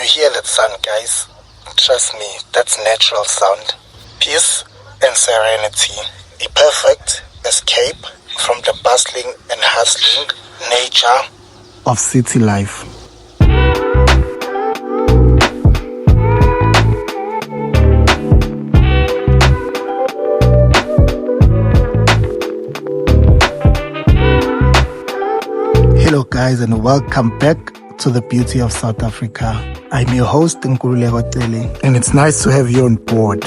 you hear that sound, guys, trust me, that's natural sound. Peace and serenity. A perfect escape from the bustling and hustling nature of city life. Hello guys, and welcome back to the beauty of South Africa. I'm your host, delle, and it's nice to have you on board.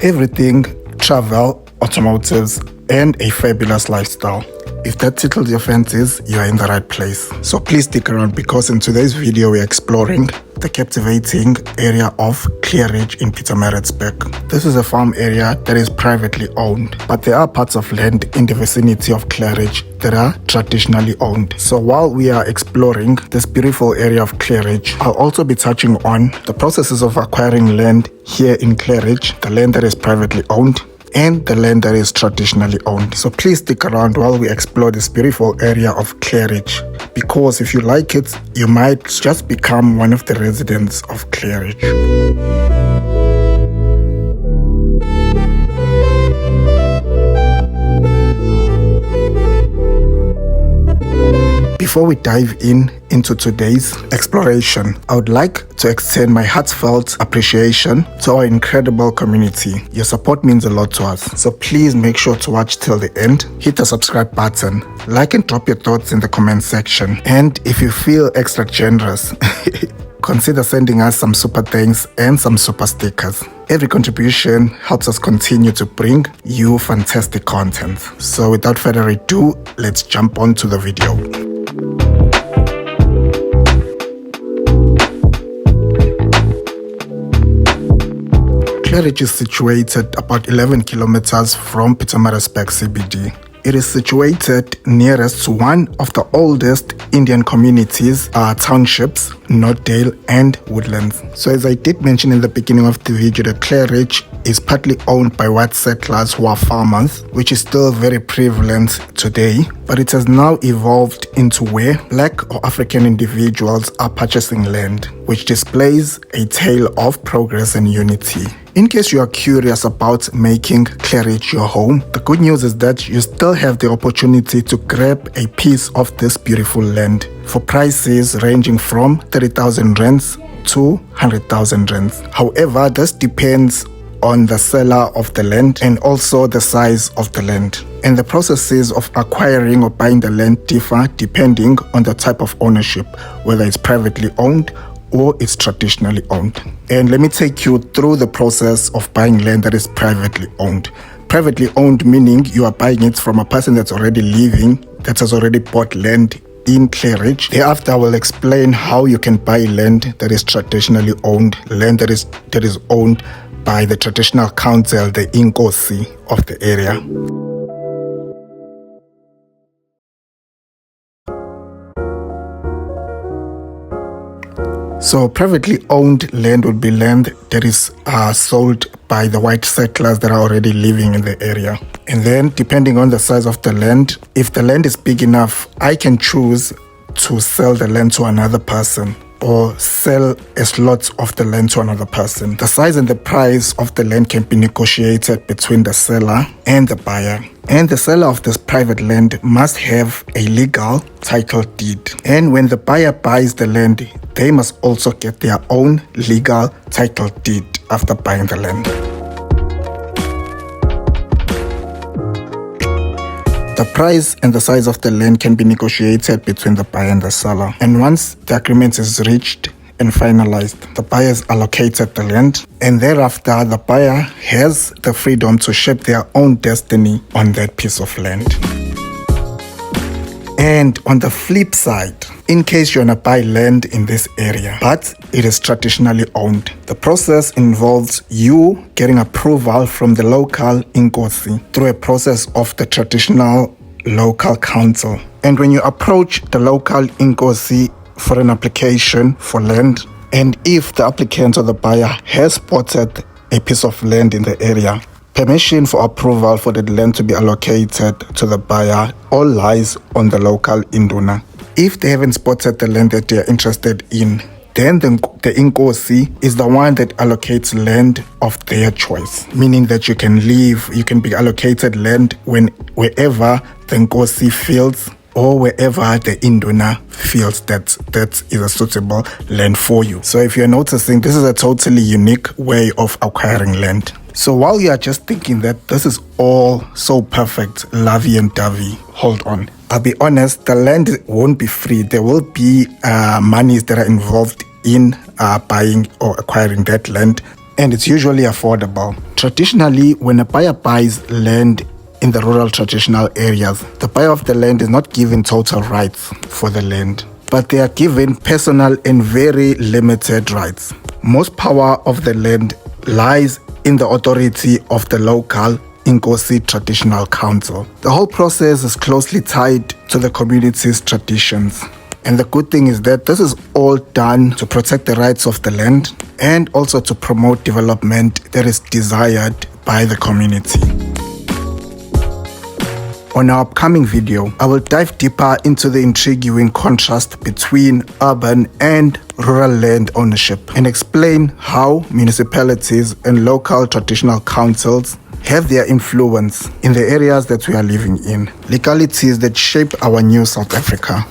Everything, travel, automotives, and a fabulous lifestyle. If that tickles your fancies, you're in the right place. So please stick around, because in today's video we're exploring the captivating area of Claridge in Pietermaritzburg. This is a farm area that is privately owned, but there are parts of land in the vicinity of Claridge that are traditionally owned. So while we are exploring this beautiful area of Claridge, I'll also be touching on the processes of acquiring land here in Claridge, the land that is privately owned, and the land that is traditionally owned. So please stick around while we explore this beautiful area of Claridge, because if you like it, you might just become one of the residents of Claridge. Before we dive into today's exploration, I would like to extend my heartfelt appreciation to our incredible community. Your support means a lot to us, so please make sure to watch till the end. Hit the subscribe button, like and drop your thoughts in the comment section. And if you feel extra generous, consider sending us some super thanks and some super stickers. Every contribution helps us continue to bring you fantastic content. So without further ado, let's jump on to the video. Claridge is situated about 11 kilometers from Pietermaritzburg CBD. It is situated nearest to one of the oldest Indian communities, townships, Northdale and Woodlands. So as I did mention in the beginning of the video, the Claridge is partly owned by white settlers who are farmers, which is still very prevalent today, but it has now evolved into where Black or African individuals are purchasing land, which displays a tale of progress and unity. In case you are curious about making Claridge your home, the good news is that you still have the opportunity to grab a piece of this beautiful land for prices ranging from 30,000 rands to 100,000 rands. However, this depends on the seller of the land and also the size of the land. And the processes of acquiring or buying the land differ depending on the type of ownership, whether it's privately owned or it's traditionally owned. And let me take you through the process of buying land that is privately owned. Privately owned meaning you are buying it from a person that's already living, that has already bought land in Claridge. Thereafter, I will explain how you can buy land that is traditionally owned, land that is owned by the traditional council, the inkosi of the area. So privately owned land would be land that is sold by the white settlers that are already living in the area. And then depending on the size of the land, if the land is big enough, I can choose to sell the land to another person or sell a slot of the land to another person. The size and the price of the land can be negotiated between the seller and the buyer. And the seller of this private land must have a legal title deed. And when the buyer buys the land, they must also get their own legal title deed after buying the land. The price and the size of the land can be negotiated between the buyer and the seller. And once the agreement is reached and finalized, the buyer is allocated the land, and thereafter the buyer has the freedom to shape their own destiny on that piece of land. And on the flip side, in case you want to buy land in this area, but it is traditionally owned, the process involves you getting approval from the local inkosi through a process of the traditional local council. And when you approach the local inkosi for an application for land, and if the applicant or the buyer has spotted a piece of land in the area, permission for approval for the land to be allocated to the buyer all lies on the local induna. If they haven't spotted the land that they are interested in, then the inkosi is the one that allocates land of their choice, meaning that you can be allocated land wherever the inkosi feels or wherever the induna feels that is a suitable land for you. So if you're noticing, this is a totally unique way of acquiring land. So while you are just thinking that this is all so perfect, lovey and dovey, hold on. I'll be honest, the land won't be free. There will be monies that are involved in buying or acquiring that land, and it's usually affordable. Traditionally, when a buyer buys land in the rural traditional areas, the buyer of the land is not given total rights for the land, but they are given personal and very limited rights. Most power of the land lies in the authority of the local Inkosi Traditional Council. The whole process is closely tied to the community's traditions. And the good thing is that this is all done to protect the rights of the land and also to promote development that is desired by the community. On our upcoming video, I will dive deeper into the intriguing contrast between urban and rural land ownership and explain how municipalities and local traditional councils have their influence in the areas that we are living in, legalities that shape our new South Africa.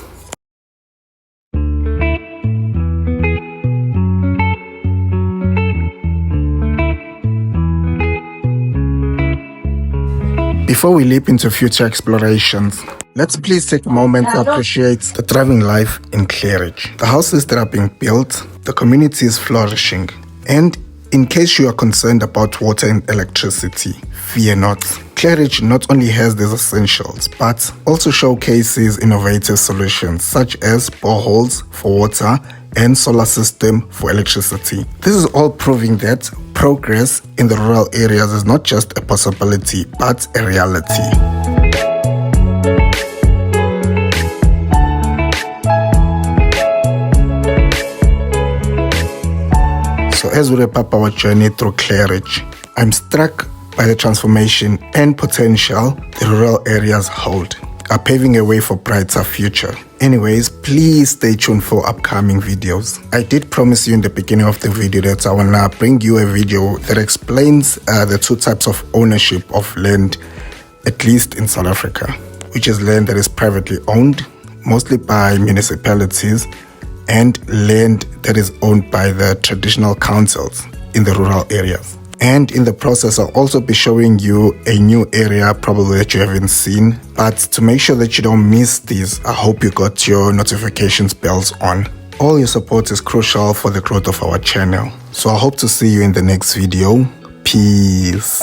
Before we leap into future explorations, let's please take a moment to appreciate the thriving life in Claridge. The houses that are being built, the community is flourishing, and in case you are concerned about water and electricity, fear not. Claridge not only has these essentials, but also showcases innovative solutions such as boreholes for water and solar system for electricity. This is all proving that progress in the rural areas is not just a possibility, but a reality. So as we wrap up our journey through Claridge, I'm struck by the transformation and potential the rural areas hold, are paving a way for brighter future. Anyways, please stay tuned for upcoming videos. I did promise you in the beginning of the video that I wanna bring you a video that explains the two types of ownership of land, at least in South Africa, which is land that is privately owned, mostly by municipalities, and land that is owned by the traditional councils in the rural areas. And in the process, I'll also be showing you a new area probably that you haven't seen. But to make sure that you don't miss these, I hope you got your notifications bells on. All your support is crucial for the growth of our channel. So I hope to see you in the next video. Peace.